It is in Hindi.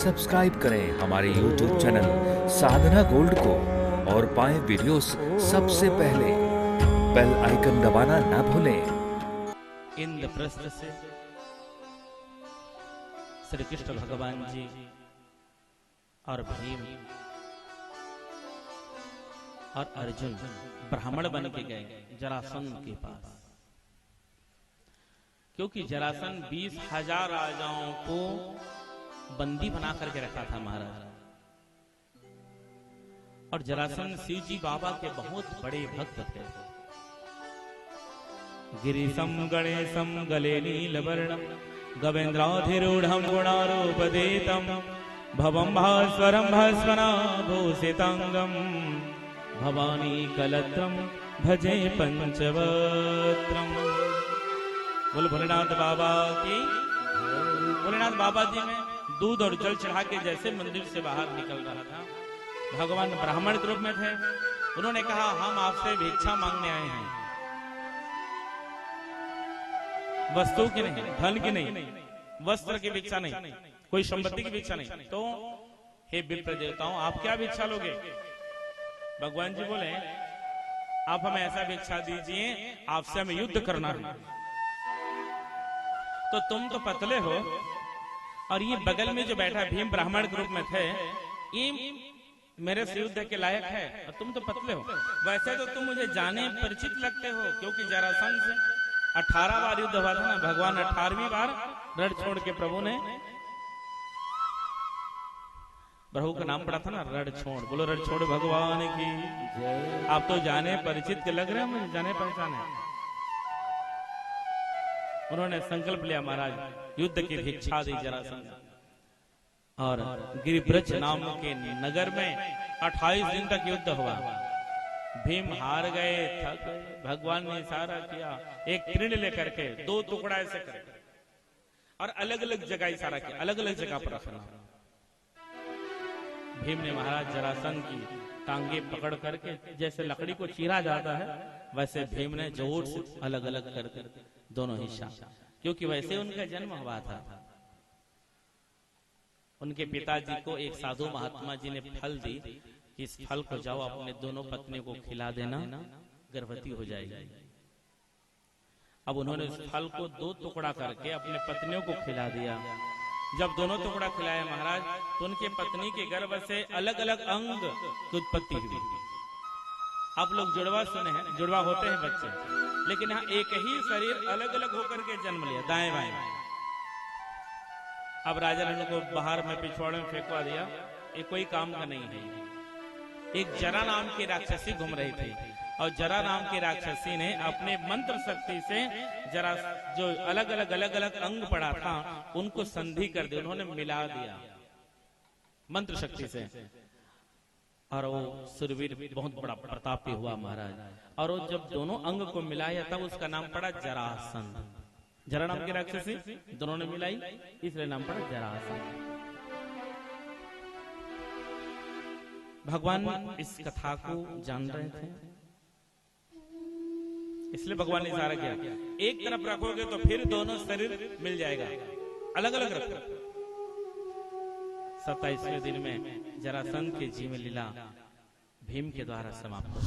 सब्सक्राइब करें हमारे YouTube चैनल साधना गोल्ड को और पाएं वीडियोस सबसे पहले। बेल आइकन दबाना ना भूलें। इंद्रप्रस्थ से श्री कृष्ण भगवान जी और भीम और अर्जुन ब्राह्मण बन के गए जरासंध के पास, क्योंकि जरासंध 20,000 राजाओं को बंदी बना करके रखा था महाराज। और जरासंध शिव जी बाबा के बहुत बड़े भक्त थे। गिरीशम गणेशम गले नीलवर्णम गवेन्द्राधिरूढ़म गुणारूपदेतम भवम भास्वरम भास्वनाभूषितांगम भवानी कलत्रम भजे पंचवत्रम। बोल भोलेनाथ बाबा की। भोलेनाथ बाबा जी में दूध और जल चढ़ा के जैसे मंदिर से बाहर निकल रहा था, भगवान ब्राह्मण के रूप में थे। उन्होंने कहा, हम आपसे भिक्षा मांगने आए हैं, वस्तु की नहीं, धन की नहीं, वस्त्र की भिक्षा नहीं, कोई संपत्ति की भिक्षा नहीं। तो हे विप्र देवताओं, आप क्या भिक्षा लोगे? भगवान जी बोले, आप हमें ऐसा भिक्षा दीजिए, आपसे हमें युद्ध करना है। तो तुम तो पतले हो और ये बगल में जो बैठा भीम ब्राह्मण के रूप में थे, ये मेरे से युद्ध के लायक है और तुम तो पतले हो। वैसे तो तुम मुझे जाने परिचित लगते हो, क्योंकि जरासंध से 18 बार युद्ध हुआ था ना। भगवान 18वीं बार रण छोड़ के प्रभु ने, प्रभु का नाम पड़ा था ना रण छोड़। बोलो रण छोड़ भगवान की जय। आप तो जाने परिचित के लग रहे हैं, मुझे जाने पहचाने। उन्होंने संकल्प लिया, महाराज युद्ध की भिक्षा दी जरासंध। और गिरिब्रज नाम के नगर में 28 दिन तक युद्ध हुआ। भीम हार गए, थक गए। भगवान ने इशारा किया, एक तृण लेकर के 2 टुकड़ा ऐसे करके, और अलग अलग जगह इशारा किया, अलग अलग जगह पर रखना। भीम ने महाराज जरासंध की टांगे पकड़ करके, जैसे लकड़ी को चीरा जाता है वैसे भीम ने जोर से अलग अलग कर दोनों हिस्सा, क्योंकि वैसे उनका जन्म हुआ था। उनके पिताजी को एक साधु महात्मा जी ने फल दी कि इस फल को जाओ अपने दोनों पत्नियों को खिला देना, गर्भवती हो जाएगी। अब उन्होंने उस फल को 2 टुकड़ा करके अपने पत्नियों को खिला दिया। जब दोनों टुकड़ा खिलाया महाराज, तो उनके पत्नी के गर्भ से अलग अलग अंग की उत्पत्ति हुई। आप लोग जुड़वा सुने हैं, जुड़वा होते हैं बच्चे, लेकिन यहाँ एक ही शरीर अलग अलग होकर के जन्म लिया, दाएं बाएं। अब राजा ने उनको बाहर में पिछवाड़े में फेंकवा दिया, ये कोई काम का नहीं है। एक जरा नाम की राक्षसी घूम रही थी, और जरा नाम की राक्षसी ने अपने मंत्र शक्ति से जरा जो अलग अलग अंग पड़ा था उनको संधि कर दी, उन्होंने मिला दिया मंत्र शक्ति से। और वो सुरवीर बहुत बड़ा प्रतापी हुआ महाराज। और वो जब दोनों अंग को मिलाया तब उसका नाम पड़ा जरासंध। जरा नाम की राक्षसी दोनों ने मिलाई, इसलिए नाम पड़ा जरासंध। भगवान इस कथा को जान रहे थे, इसलिए भगवान ने इशारा किया, एक तरफ रखोगे तो फिर दोनों शरीर मिल जाएगा, अलग अलग रखो। 27वें दिन में जरासंध के जीवन लीला भीम के द्वारा समाप्त हो।